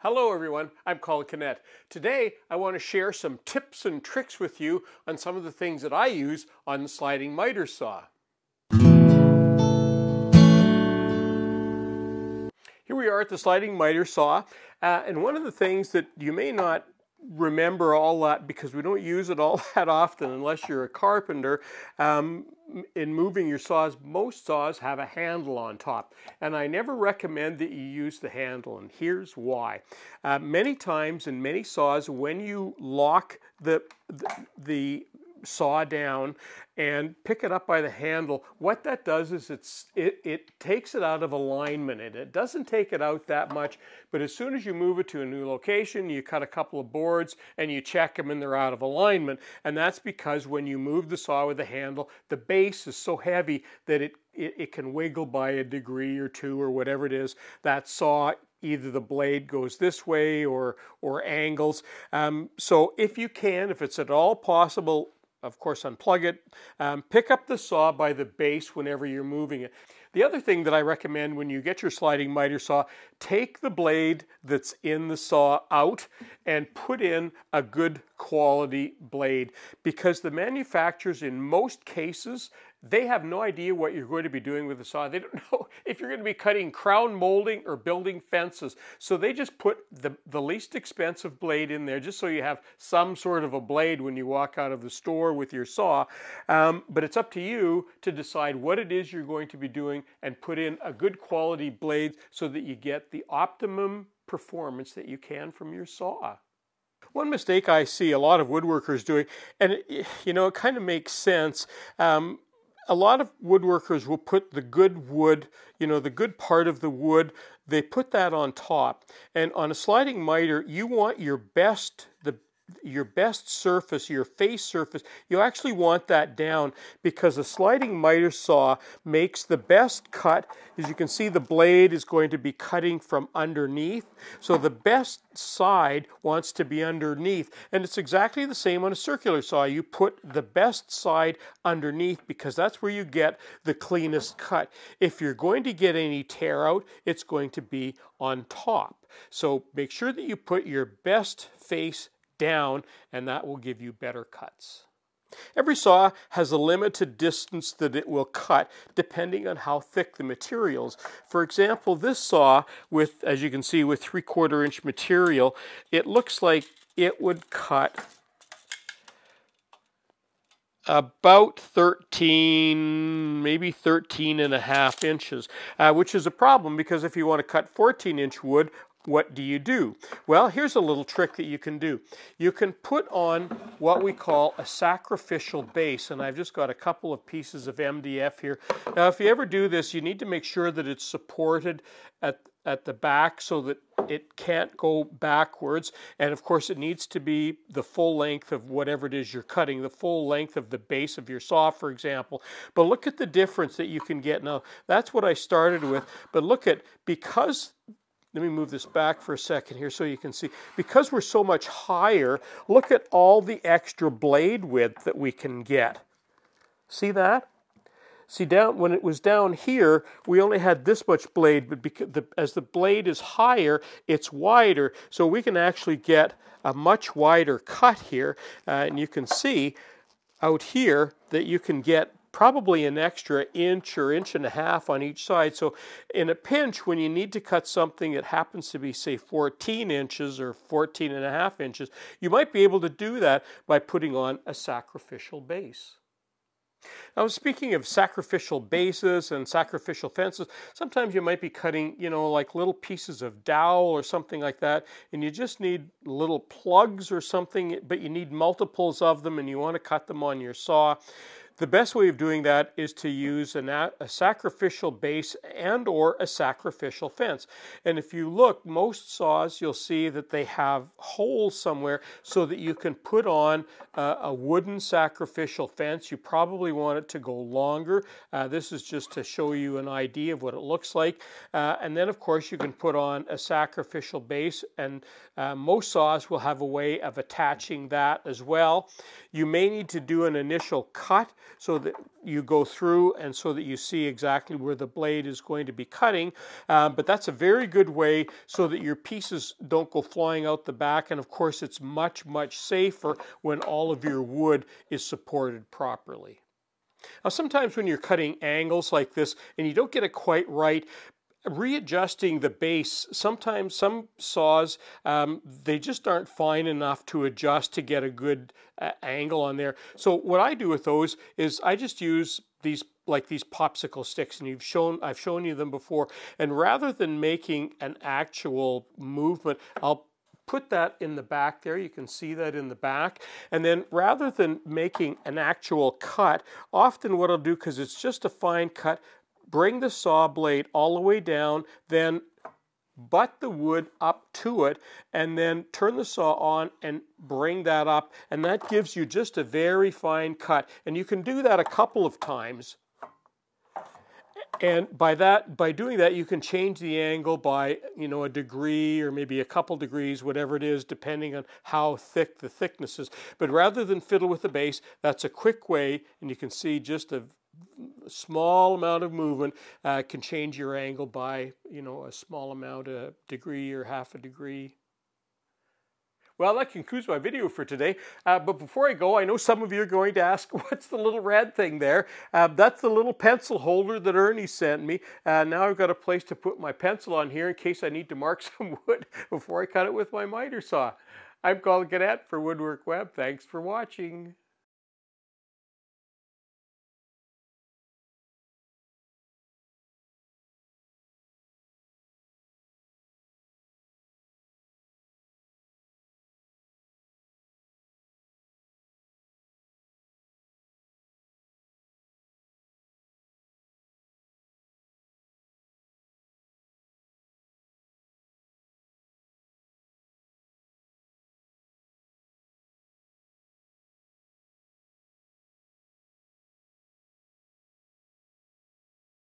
Hello everyone, I'm Colin Canet. Today I want to share some tips and tricks with you on some of the things that I use on the sliding miter saw. Here we are at the sliding miter saw, and one of the things that you may not remember all that because we don't use it all that often unless you're a carpenter. In moving your saws, most saws have a handle on top, and I never recommend that you use the handle, and here's why. Many times in many saws, when you lock the saw down and pick it up by the handle, what that does is it takes it out of alignment, and it doesn't take it out that much, but as soon as you move it to a new location, you cut a couple of boards and you check them and they're out of alignment, and that's because when you move the saw with the handle, the base is so heavy that it can wiggle by a degree or two or whatever it is. That saw, either the blade goes this way or angles. So if you can, if it's at all possible, of course, unplug it. Pick up the saw by the base whenever you're moving it. The other thing that I recommend when you get your sliding miter saw, take the blade that's in the saw out and put in a good quality blade, because the manufacturers in most cases, they have no idea what you're going to be doing with the saw. They don't know if you're going to be cutting crown molding or building fences. So they just put the least expensive blade in there just so you have some sort of a blade when you walk out of the store with your saw. But it's up to you to decide what it is you're going to be doing and put in a good quality blade so that you get the optimum performance that you can from your saw. One mistake I see a lot of woodworkers doing, and it kind of makes sense. A lot of woodworkers will put the good wood, the good part of the wood, they put that on top. And on a sliding miter, you want your best surface, your face surface, you actually want that down, because a sliding miter saw makes the best cut. As you can see, the blade is going to be cutting from underneath, so the best side wants to be underneath, and it's exactly the same on a circular saw. You put the best side underneath because that's where you get the cleanest cut. If you're going to get any tear out, it's going to be on top. So make sure that you put your best face down, and that will give you better cuts. Every saw has a limited distance that it will cut depending on how thick the material is. For example, this saw, with, as you can see, with 3/4 inch material, it looks like it would cut about 13, maybe 13.5 inches, which is a problem, because if you want to cut 14-inch wood, what do? Well, here's a little trick that you can do. You can put on what we call a sacrificial base, and I've just got a couple of pieces of MDF here. Now, if you ever do this, you need to make sure that it's supported at the back so that it can't go backwards, and of course it needs to be the full length of whatever it is you're cutting, the full length of the base of your saw, for example. But look at the difference that you can get. Now, that's what I started with, but look at, because let me move this back for a second here so you can see. Because we're so much higher, look at all the extra blade width that we can get. See that? See, when it was down here, we only had this much blade, but because as the blade is higher, it's wider, so we can actually get a much wider cut here. And you can see out here that you can get probably an extra inch or inch and a half on each side. So in a pinch, when you need to cut something that happens to be, say, 14 inches or 14.5 inches, you might be able to do that by putting on a sacrificial base. Now, speaking of sacrificial bases and sacrificial fences, sometimes you might be cutting, like little pieces of dowel or something like that, and you just need little plugs or something, but you need multiples of them and you want to cut them on your saw. The best way of doing that is to use a sacrificial base and or a sacrificial fence. And if you look, most saws, you'll see that they have holes somewhere so that you can put on a wooden sacrificial fence. You probably want it to go longer. This is just to show you an idea of what it looks like. And then, of course, you can put on a sacrificial base, and most saws will have a way of attaching that as well. You may need to do an initial cut so that you go through and so that you see exactly where the blade is going to be cutting. But that's a very good way so that your pieces don't go flying out the back. And of course, it's much, much safer when all of your wood is supported properly. Now, sometimes when you're cutting angles like this and you don't get it quite right, readjusting the base, sometimes some saws, they just aren't fine enough to adjust to get a good angle on there. So what I do with those is I just use these popsicle sticks, and I've shown you them before. And rather than making an actual movement, I'll put that in the back there. You can see that in the back. And then rather than making an actual cut, often what I'll do, because it's just a fine cut, bring the saw blade all the way down, then butt the wood up to it, and then turn the saw on and bring that up, and that gives you just a very fine cut. And you can do that a couple of times. And by doing that, you can change the angle by, a degree or maybe a couple degrees, whatever it is, depending on how thick the thickness is. But rather than fiddle with the base, that's a quick way, and you can see just a small amount of movement can change your angle by, a small amount, a degree or half a degree. Well, that concludes my video for today. But before I go, I know some of you are going to ask, what's the little red thing there? That's the little pencil holder that Ernie sent me. Now I've got a place to put my pencil on here in case I need to mark some wood before I cut it with my miter saw. I'm Colin Gannett for Woodwork Web. Thanks for watching.